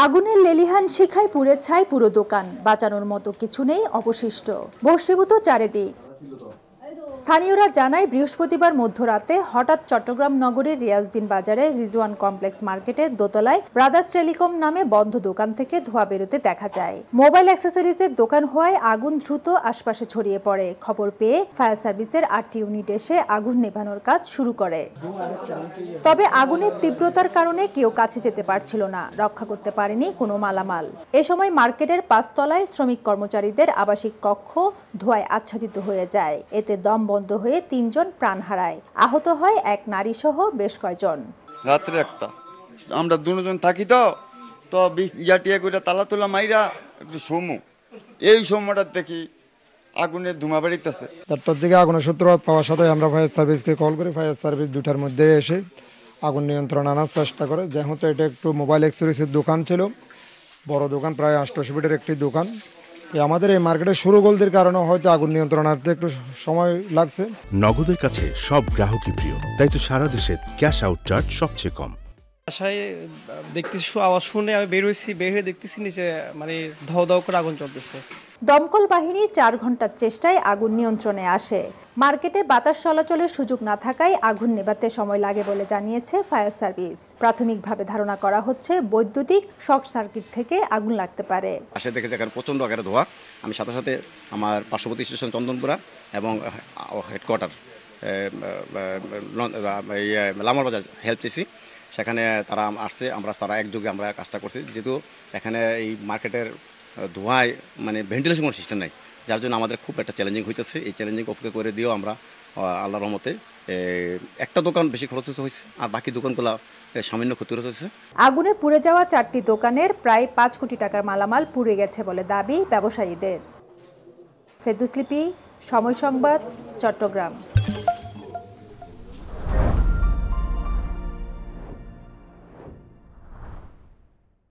আগুনের লেলিহান শিখায় পুড়ে ছাই পুরো দোকান, বাঁচানোর মতো কিছু নেই অবশিষ্ট, ভস্মীভূত চারিদিক। স্থানীয়রা জানায় বৃহস্পতিবার মধ্যরাতে হঠাৎ চট্টগ্রাম নগরীর রিয়াজউদ্দিন বাজারে রিজওয়ান কমপ্লেক্স মার্কেটের দোতলায় ব্রাদার্স টেলিকম নামে বন্ধ দোকান থেকে ধোঁয়া বেরোতে দেখা যায়। মোবাইল অ্যাক্সেসরিজের দোকান হওয়ায় আগুন দ্রুত আশপাশে ছড়িয়ে পড়ে। খবর পেয়ে ফায়ার সার্ভিসের 8টি ইউনিট এসে আগুন নেভানোর কাজ শুরু করে। তবে আগুনের তীব্রতার কারণে কেউ কাছে যেতে পারছিল না, রক্ষা করতে পারেনি কোনো মালামাল। এ সময় মার্কেটের 5 তলায় শ্রমিক কর্মচারীদের আবাসিক কক্ষ ধোঁয়ায় আচ্ছাদিত হয়ে যায়। এতে দম বন্ধ হয়ে 3 জন প্রাণ হারায়, আহত হয় এক নারী সহ বেশ কয়েকজন। রাত্রে একটা আমরা দুজন থাকি তো ইয়াটিয়া করে তালা তোলা মাইরা একটু সমু এই সময়টা দেখি আগুনের ধোঁয়া বেরিতেছে। তারপর থেকে আগুনের সূত্রপাত পাওয়ার সাথে আমরা ফায়ার সার্ভিসকে কল করি। ফায়ার সার্ভিস 2টার মধ্যে এসে আগুন নিয়ন্ত্রণ আনার চেষ্টা করে। যেহেতু এটা একটু মোবাইল অ্যাক্সেসরিজের দোকান ছিল, বড় দোকান, প্রায় 800 ফিটের একটি দোকান। আমাদের এই মার্কেটের শুরুগোলদের কারণে হয়তো আগুন নিয়ন্ত্রণ আনতে একটু সময় লাগছে। নগদের কাছে সব গ্রাহকই প্রিয়, তাই তো সারা দেশে ক্যাশ আউট চার্জ সবচেয়ে কম। বাসায় দেখতেছি আওয়াজ শুনে আমি বের হয়ে দেখতেছি নিচে মানে ধাও ধাও করে আগুন চলতেছে। দমকল বাহিনী 4 ঘন্টার চেষ্টায় আগুন নিয়ন্ত্রণে আসে। মার্কেটে বাতাস চলাচলের সুযোগ না থাকায় আগুন নেভাতে সময় লাগে বলে জানিয়েছে ফায়ার সার্ভিস। প্রাথমিকভাবে ধারণা করা হচ্ছে বৈদ্যুতিক শর্ট সার্কিট থেকে আগুন লাগতে পারে। পাশে দেখে যেখানে প্রচণ্ড আকারে ধোয়া, আমি সাথে সাথে আমার পার্শ্ববর্তী স্টেশন চন্দনপুরা এবং হেডকোয়ার্টার লামার বাজার হেল্প চেয়েছি। সেখানে তারা আসছে, তারা একযোগে আমরা কাজটা করছি। যেহেতু এখানে এই মার্কেটের ধোঁয়ায় মানে ভেন্টিলেশন কোনো সিস্টেম নাই, যার জন্য আমাদের খুব একটা চ্যালেঞ্জিং হইতেছে। এই চ্যালেঞ্জিং অপেক্ষা করে দিয়েও আমরা আল্লাহর রহমতে একটা দোকান বেশি খরচ হয়েছে, আর বাকি দোকানগুলো সামান্য ক্ষতিগ্রস্ত হয়েছে। আগুনে পুড়ে যাওয়া 4টি দোকানের প্রায় 5 কোটি টাকার মালামাল পুড়ে গেছে বলে দাবি ব্যবসায়ীদের। ফেরদৌস লিপি, সময় সংবাদ, চট্টগ্রাম।